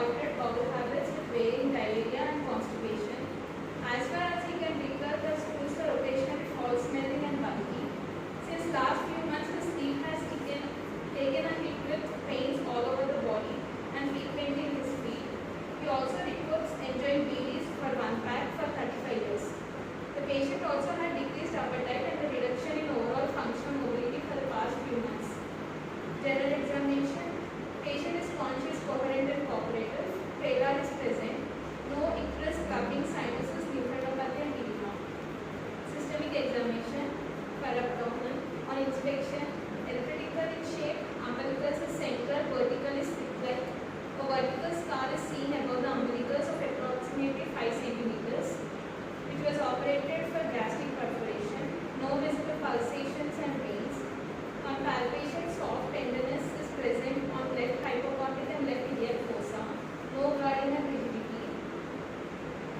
altered bowel habits with varying diarrhea and constipation. As far as he can recall, the stools were occasionally foul-smelling and bulky. Since last few months, his sleep has taken a hit with pains all over the body and frequently in his feet. He also reports enjoying BDs for 1 pack for 35 years. The patient also had decreased appetite and a reduction in overall functional mobility for the past few months. General examination. Patient is conscious, coherent and cooperative. Radar is present. No icterus, clubbing, sinuses, lymphadenopathy and edema. Systemic examination for abdomen. On inspection, elliptical in shape, umbilicus is central, vertical is thick. A vertical scar is seen above the umbilicus of approximately 5 centimeters. It was operated for gastric perforation. No visible pulsations and veins. On palpation, soft tenderness is present on left hypoglotic and left iliac fossa. No guarding and rigidity.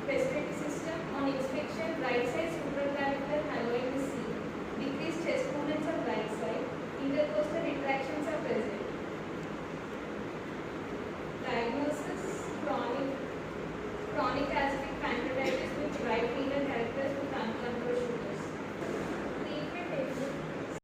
Respiratory system. On inspection, right side supraclavicular hyoid is seen. Decreased chest movements on right side. Intercostal retractions are present. Diagnosis: chronic